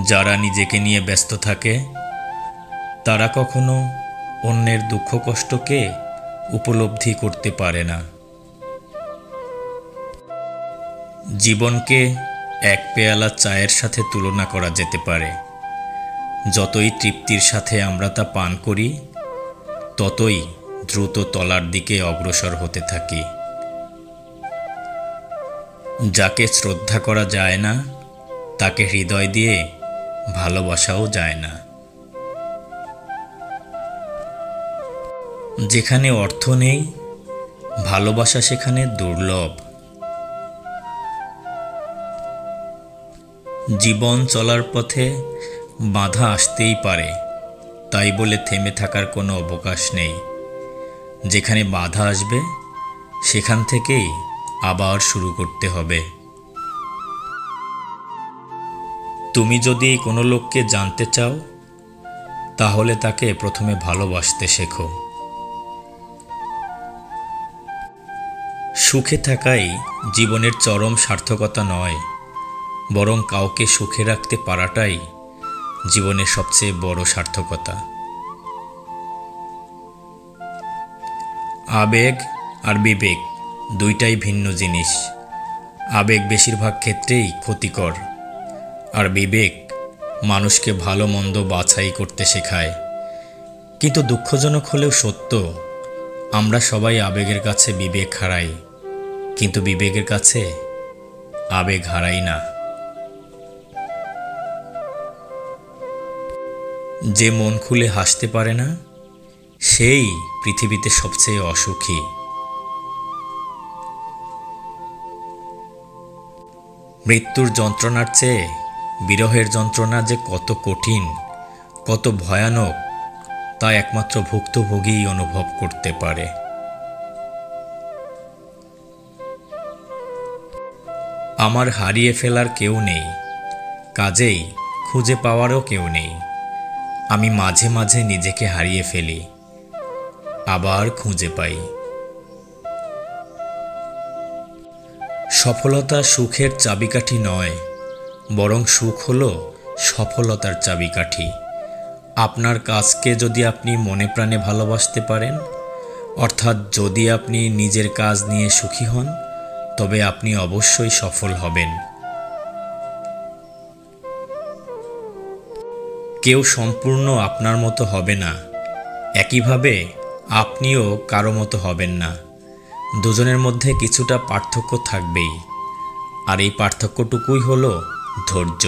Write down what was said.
যারা নিজেকে নিয়ে ব্যস্ত থাকে তারা কখনো অন্যের দুঃখ কষ্টকে উপলব্ধি করতে পারে না। জীবনকে এক পেয়ালা চায়ের সাথে তুলনা করা যেতে পারে। যতই তৃপ্তির সাথে আমরা তা পান করি, ততই দ্রুত তলার দিকে অগ্রসর হতে থাকি। যাকে শ্রদ্ধা করা যায় না, তাকে হৃদয় দিয়ে ভালোবাসাও যায় না। যেখানে অর্থ নেই, ভালোবাসা সেখানে দুর্লভ। জীবন চলার পথে বাধা আসতেই পারে, তাই বলে থেমে থাকার কোনো অবকাশ নেই। যেখানে বাধা আসবে, সেখান থেকেই আবার শুরু করতে হবে। তুমি যদি কোনো লোককে জানতে চাও, তাহলে তাকে প্রথমে ভালোবাসতে শেখো। সুখে থাকাই জীবনের চরম সার্থকতা নয়, বরং কাউকে সুখে রাখতে পারাটাই জীবনের সবচেয়ে বড় সার্থকতা। আবেগ আর বিবেক দুইটাই ভিন্ন জিনিস। আবেগ বেশিরভাগ ক্ষেত্রেই ক্ষতিকর, আর বিবেক মানুষকে ভালো মন্দ বাছাই করতে শেখায়। কিন্তু দুঃখজনক হলেও সত্য, আমরা সবাই আবেগের কাছে বিবেক হারাই, কিন্তু বিবেকের কাছে আবেগ হারাই না। যে মন খুলে হাসতে পারে না, সেই পৃথিবীতে সবচেয়ে অসুখী। মৃত্যুর যন্ত্রণার চেয়ে বিরহের যন্ত্রণা যে কত কঠিন, কত ভয়ানক, তা একমাত্র ভুক্তভোগীই অনুভব করতে পারে। আমার হারিয়ে ফেলার কেউ নেই, কাজেই খুঁজে পাওয়ারও কেউ নেই। আমি মাঝে মাঝে নিজেকে হারিয়ে ফেলি, আবার খুঁজে পাই। সফলতা সুখের চাবিকাঠি নয়, বরং সুখ হলো সফলতার চাবিকাঠি। আপনার কাজকে যদি আপনি মনে প্রাণে ভালোবাসতে পারেন, অর্থাৎ যদি আপনি নিজের কাজ নিয়ে সুখী হন, তবে আপনি অবশ্যই সফল হবেন। কেউ সম্পূর্ণ আপনার মতো হবে না, একইভাবে আপনিও কারো মতো হবেন না। দুজনের মধ্যে কিছুটা পার্থক্য থাকবেই, আর এই পার্থক্যটুকুই হলো ধৈর্য।